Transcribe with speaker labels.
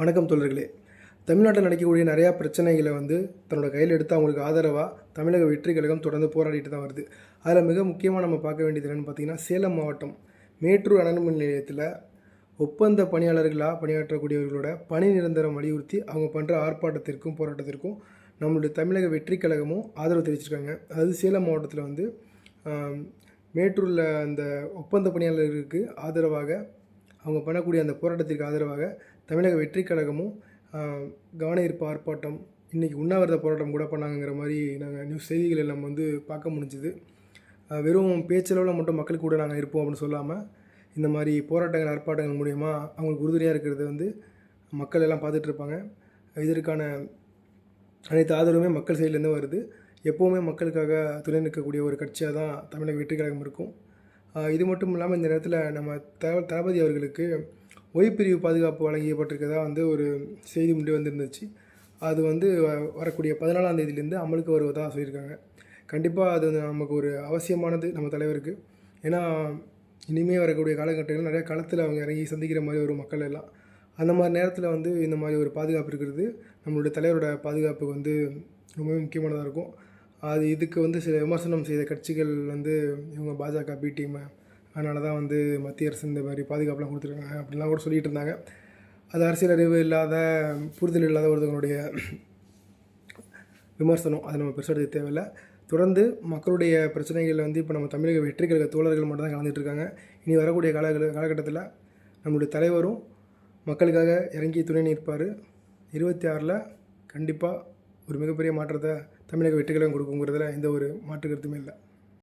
Speaker 1: வணக்கம் தோழர்களே. தமிழ்நாட்டில் நடக்கக்கூடிய நிறையா பிரச்சனைகளை தன்னோட கையில் எடுத்து அவங்களுக்கு ஆதரவாக தமிழக வெற்றி கழகம் தொடர்ந்து போராடிட்டு தான் வருது. அதில் மிக முக்கியமாக நம்ம பார்க்க வேண்டியது என்னென்னு பார்த்தீங்கன்னா, சேலம் மாவட்டம் மேட்டூர் அனல்மின் நிலையத்தில் ஒப்பந்த பணியாளர்களாக பணியாற்றக்கூடியவர்களோட பணி நிரந்தரம் வலியுறுத்தி அவங்க பண்ணுற ஆர்ப்பாட்டத்திற்கும் போராட்டத்திற்கும் நம்மளுடைய தமிழக வெற்றி கழகமும் ஆதரவு தெரிவிச்சிருக்காங்க. அதாவது சேலம் மாவட்டத்தில் மேட்டூரில் அந்த ஒப்பந்த பணியாளர்களுக்கு ஆதரவாக அவங்க பண்ணக்கூடிய அந்த போராட்டத்திற்கு ஆதரவாக தமிழக வெற்றி கழகமும் கவன ஈர்ப்பு ஆர்ப்பாட்டம், இன்றைக்கி உண்ணாவிரத போராட்டம் கூட பண்ணாங்கிற மாதிரி நாங்கள் நியூஸ் செய்திகள் எல்லாம் பார்க்க முடிஞ்சுது. வெறும் பேச்சளவில் மட்டும் மக்கள் கூட நாங்கள் இருப்போம் அப்படின்னு சொல்லாமல், இந்த மாதிரி போராட்டங்கள் ஆர்ப்பாட்டங்கள் மூலயமா அவங்களுக்கு உறுதுணையாக இருக்கிறது மக்கள் எல்லாம் பார்த்துட்ருப்பாங்க. இதற்கான அனைத்து ஆதரவுமே மக்கள் சைட்லேருந்து வருது. எப்போவுமே மக்களுக்காக துணை நிற்கக்கூடிய ஒரு கட்சியாக தான் தமிழக வெற்றி கழகம் இருக்கும். இது மட்டும் இல்லாமல் இந்த நேரத்தில் நம்ம தளபதி அவர்களுக்கு ஓய்பிரிவு பாதுகாப்பு வழங்கப்பட்டிருக்கதா ஒரு செய்தி முன்னே வந்துருந்துச்சு. அது வரக்கூடிய 14ஆம் தேதியிலேருந்து அமலுக்கு வருவதாக சொல்லியிருக்காங்க. கண்டிப்பாக அது நமக்கு ஒரு அவசியமானது நம்ம தலைவருக்கு. ஏன்னா இனிமேல் வரக்கூடிய காலகட்டங்கள் நிறையா களத்தில் அவங்க இறங்கி சந்திக்கிற மாதிரி ஒரு மக்கள் எல்லாம், அந்த மாதிரி நேரத்தில் இந்த மாதிரி ஒரு பாதுகாப்பு இருக்கிறது நம்மளுடைய தலைவரோட பாதுகாப்புக்கு ரொம்பவே முக்கியமானதாக இருக்கும். அது இதுக்கு சில விமர்சனம் செய்த கட்சிகள் இவங்க பாஜக பி டீம், அதனால தான் மத்திய அரசு இந்த மாதிரி பாதுகாப்புலாம் கொடுத்துருக்காங்க அப்படின்லாம் கூட சொல்லிகிட்டு இருந்தாங்க. அது அரசியல் அறிவு இல்லாத, புரிதல் இல்லாத ஒருத்தவங்களுடைய விமர்சனம். அதை நம்ம பெருசாக எடுக்க தேவையில்லை. தொடர்ந்து மக்களுடைய பிரச்சனைகள் இப்போ நம்ம தமிழக வெற்றி கழக தோழர்கள் மட்டும் தான் கலந்துகிட்ருக்காங்க. இனி வரக்கூடிய காலகட்டத்தில் நம்மளுடைய தலைவரும் மக்களுக்காக இறங்கி துணை நிற்பார். 26 கண்டிப்பாக ஒரு மிகப்பெரிய மாற்றத்தை தமிழக வெற்றி கழகம் கொடுக்குங்கிறதுல எந்த ஒரு மாற்று கருத்துமே இல்லை.